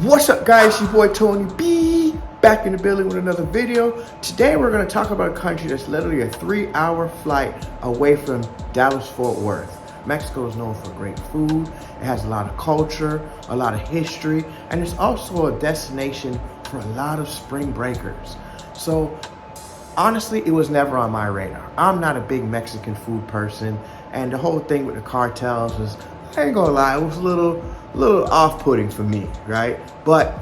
What's up, guys? Your boy Tony B back in the building with another video. Today we're going to talk about a country that's literally a 3-hour flight away from Dallas-Fort Worth. Mexico is known for great food. It has a lot of culture, a lot of history, and it's also a destination for a lot of spring breakers. So honestly, it was never on my radar. I'm not a big Mexican food person, and the whole thing with the cartels was, I ain't gonna lie, it was a little off-putting for me, right? But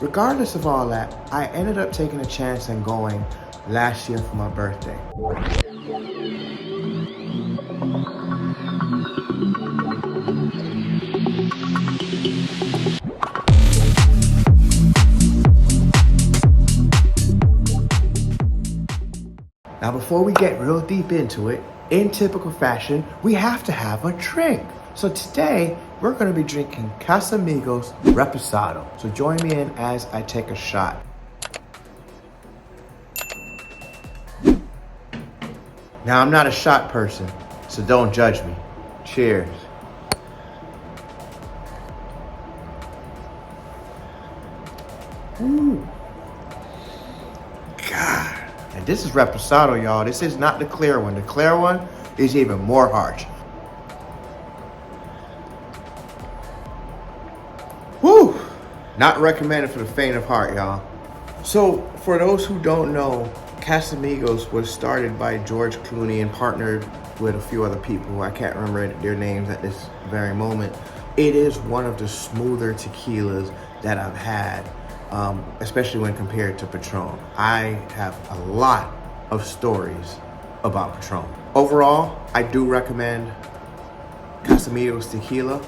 regardless of all that, I ended up taking a chance and going last year for my birthday. Now, before we get real deep into it, in typical fashion, we have to have a drink. So today, we're gonna be drinking Casamigos Reposado. So join me in as I take a shot. Now, I'm not a shot person, so don't judge me. Cheers. Ooh. God. And this is Reposado, y'all. This is not the clear one. The clear one is even more harsh. Whew. Not recommended for the faint of heart, y'all. So, for those who don't know, Casamigos was started by George Clooney and partnered with a few other people. I can't remember their names at this very moment. It is one of the smoother tequilas that I've had, especially when compared to Patron. I have a lot of stories about Patron. Overall, I do recommend Casamigos tequila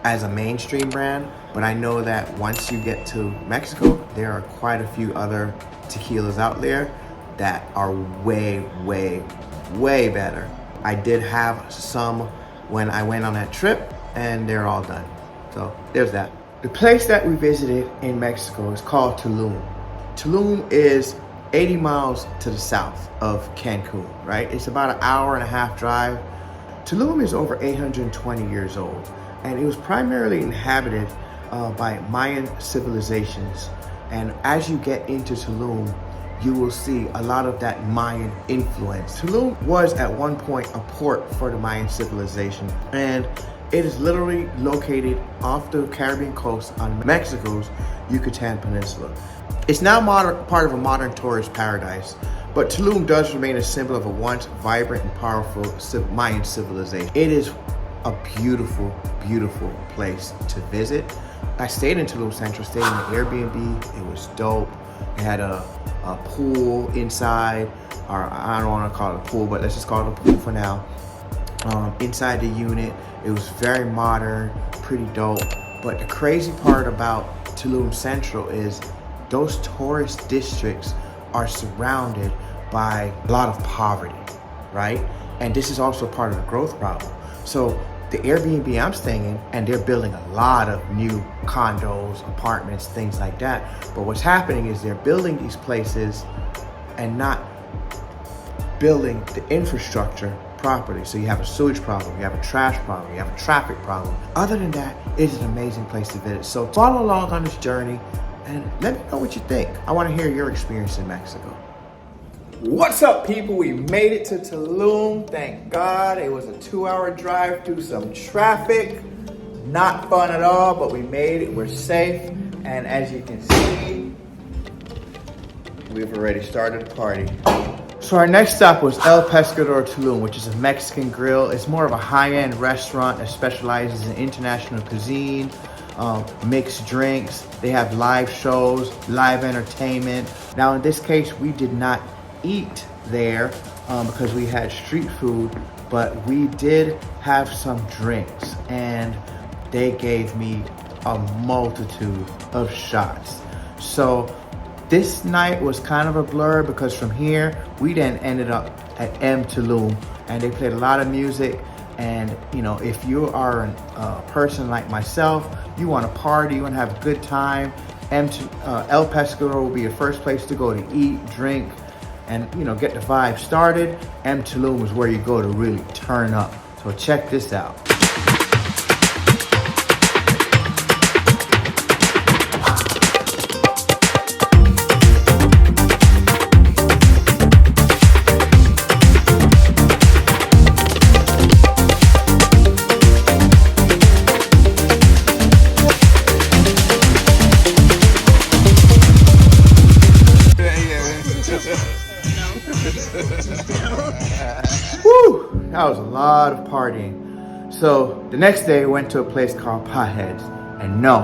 as a mainstream brand, but I know that once you get to Mexico, there are quite a few other tequilas out there that are way, way, way better. I did have some when I went on that trip, and they're all done. So there's that. The place that we visited in Mexico is called Tulum. Tulum is 80 miles to the south of Cancun, right? It's about an hour and a half drive. Tulum is over 820 years old, and it was primarily inhabited by Mayan civilizations. And as you get into Tulum, you will see a lot of that Mayan influence. Tulum was at one point a port for the Mayan civilization, and it is literally located off the Caribbean coast on Mexico's Yucatan Peninsula. It's now part of a modern tourist paradise, but Tulum does remain a symbol of a once vibrant and powerful Mayan civilization. It is a beautiful, beautiful place to visit. I stayed in Tulum Central, stayed in the Airbnb. It was dope. It had a pool inside, or I don't want to call it a pool, but let's just call it a pool for now. Inside the unit, it was very modern, pretty dope. But the crazy part about Tulum Central is those tourist districts are surrounded by a lot of poverty, right? And this is also part of the growth problem. So the Airbnb I'm staying in, and they're building a lot of new condos, apartments, things like that. But what's happening is they're building these places and not building the infrastructure properly. So you have a sewage problem, you have a trash problem, you have a traffic problem. Other than that, it's an amazing place to visit. So follow along on this journey and let me know what you think. I want to hear your experience in Mexico. What's up, people? We made it to Tulum. Thank God. It was a 2-hour drive through some traffic. Not fun at all, but we made it. We're safe. And as you can see, we've already started the party. So our next stop was El Pescador Tulum, which is a Mexican grill. It's more of a high-end restaurant that specializes in international cuisine, mixed drinks. They have live shows, live entertainment. Now, in this case, we did not eat there because we had street food, but we did have some drinks, and they gave me a multitude of shots. So this night was kind of a blur because from here we then ended up at M Tulum, and they played a lot of music. And you know, if you are a person like myself, you want to party, you want to have a good time, El Pescador will be your first place to go to eat, drink, and you know, get the vibe started. M Tulum is where you go to really turn up. So check this out. lot of partying. So the next day, we went to a place called Potheads. And no,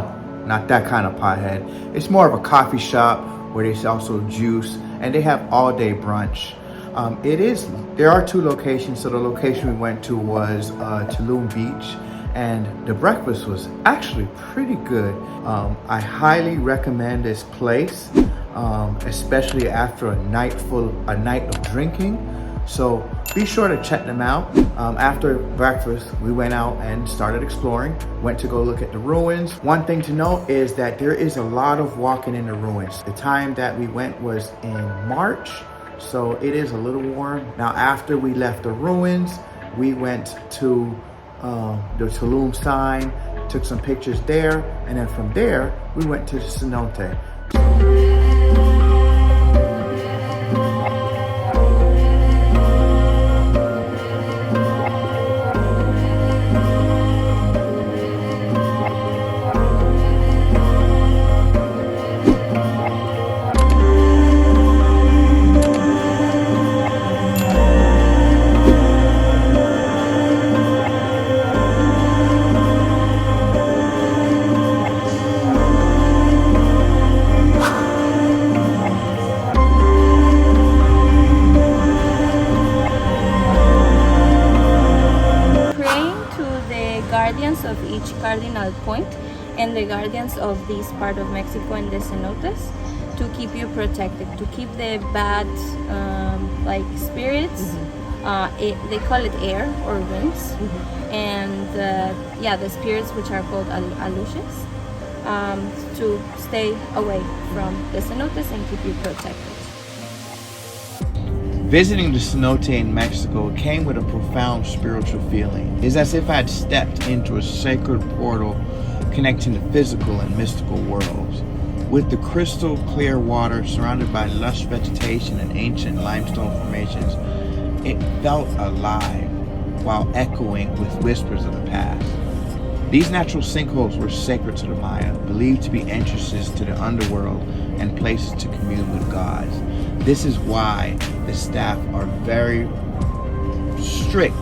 not that kind of pothead. It's more of a coffee shop where there's also juice, and they have all-day brunch. There are two locations. So the location we went to was Tulum Beach, and the breakfast was actually pretty good. I highly recommend this place, especially after a night of drinking. So be sure to check them out. After breakfast, we went out and started exploring. Went to go look at the ruins. One thing to note is that there is a lot of walking in the ruins. The time that we went was in March, so it is a little warm. Now, after we left the ruins, we went to the Tulum sign, took some pictures there, and then from there, we went to the Cenotes. Guardians of each cardinal point and the guardians of this part of Mexico and the cenotes to keep you protected, to keep the bad like spirits. They call it air or winds, and the spirits which are called aluches, to stay away from the cenotes and keep you protected. Visiting the cenote in Mexico came with a profound spiritual feeling. It's as if I had stepped into a sacred portal connecting the physical and mystical worlds. With the crystal clear water surrounded by lush vegetation and ancient limestone formations, it felt alive while echoing with whispers of the past. These natural sinkholes were sacred to the Maya, believed to be entrances to the underworld and places to commune with gods. This is why the staff are very strict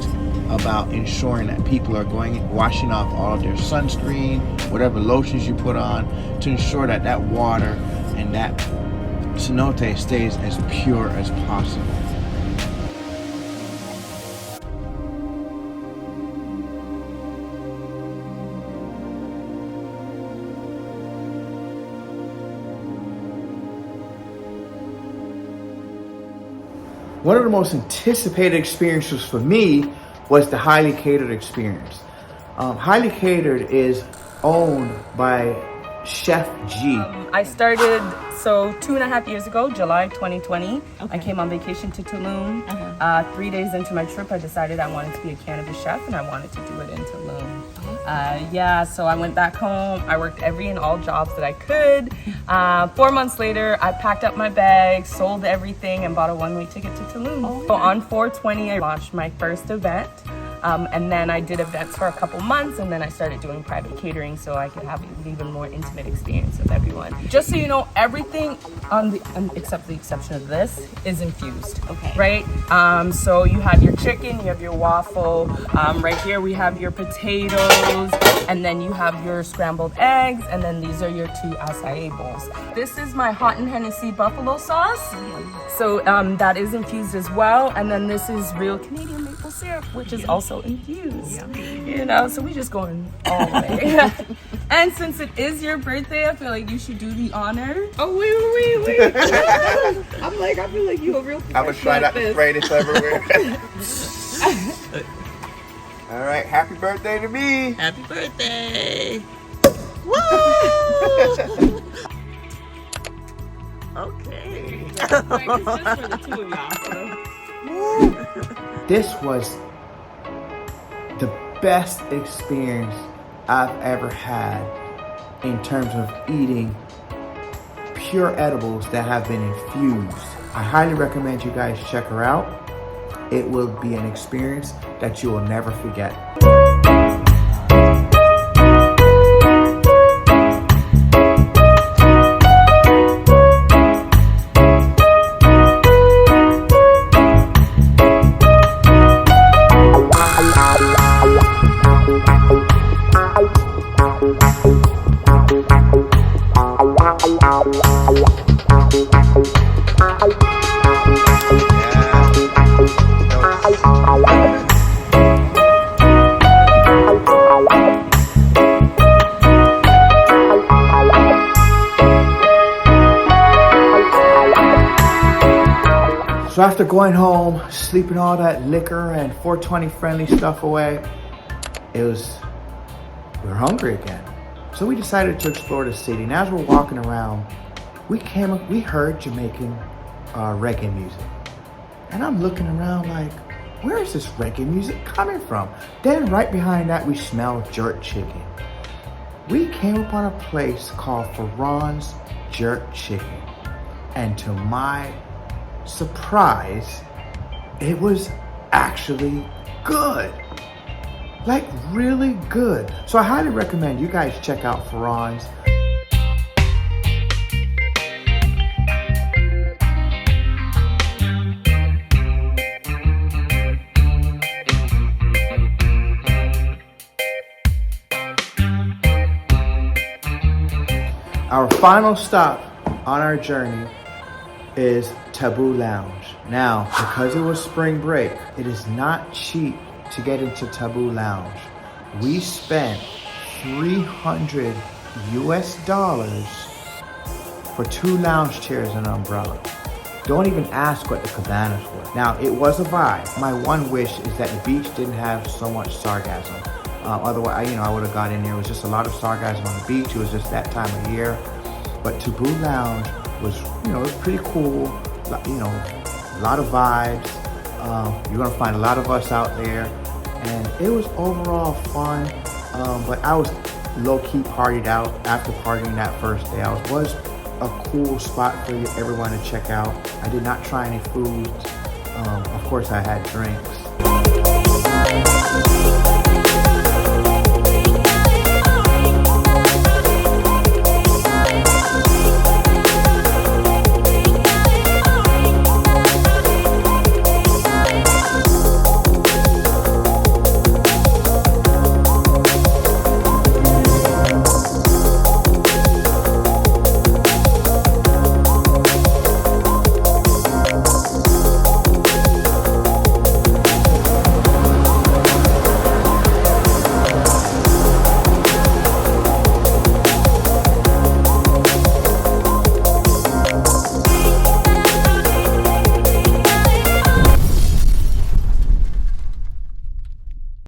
about ensuring that people are washing off all of their sunscreen, whatever lotions you put on, to ensure that that water and that cenote stays as pure as possible. One of the most anticipated experiences for me was the Highly Catered experience. Highly Catered is owned by Chef G. I started 2.5 years ago, July 2020. Okay. I came on vacation to Tulum. 3 days into my trip, I decided I wanted to be a cannabis chef and I wanted to do it in Tulum. So I went back home. I worked every and all jobs that I could. 4 months later, I packed up my bags, sold everything, and bought a one-way ticket to Tulum. So on 4/20, I launched my first event. And then I did events for a couple months, and then I started doing private catering so I could have an even more intimate experience with everyone. Just so you know, everything except the exception of this is infused. Okay. Right? So you have your chicken, you have your waffle. Right here we have your potatoes, and then you have your scrambled eggs, and then these are your 2 acai bowls. This is my hot and Hennessy buffalo sauce. So that is infused as well, and then this is real Canadian maple syrup, which is also infused. You know, so we just going all the way. And since it is your birthday, I feel like you should do the honor. Oh wait. I feel like you a real professional. I was trying not to spray this everywhere. All right, happy birthday to me. Happy birthday. Woo! Okay. This was the best experience I've ever had in terms of eating pure edibles that have been infused. I highly recommend you guys check her out. It will be an experience that you will never forget. So after going home, sleeping all that liquor and 420 friendly stuff away, we were hungry again. So we decided to explore the city. And as we're walking around, we heard Jamaican reggae music. And I'm looking around like, where is this reggae music coming from? Then right behind that, we smelled jerk chicken. We came upon a place called Ferran's Jerk Chicken. And to my surprise, it was actually good. Like really good. So I highly recommend you guys check out Ferran's. Our final stop on our journey is Taboo Lounge. Now, because it was spring break, it is not cheap to get into Taboo Lounge. We spent $300 for 2 lounge chairs and an umbrella. Don't even ask what the cabanas were. Now, it was a vibe. My one wish is that the beach didn't have so much sargassum. Otherwise, I would have got in there. It was just a lot of sargassum on the beach. It was just that time of year. But Taboo Lounge was, it was pretty cool. A lot of vibes. You're gonna find a lot of us out there, and it was overall fun. But I was low-key partied out after partying that first day. It was a cool spot for everyone to check out. I did not try any foods. Of course, I had drinks.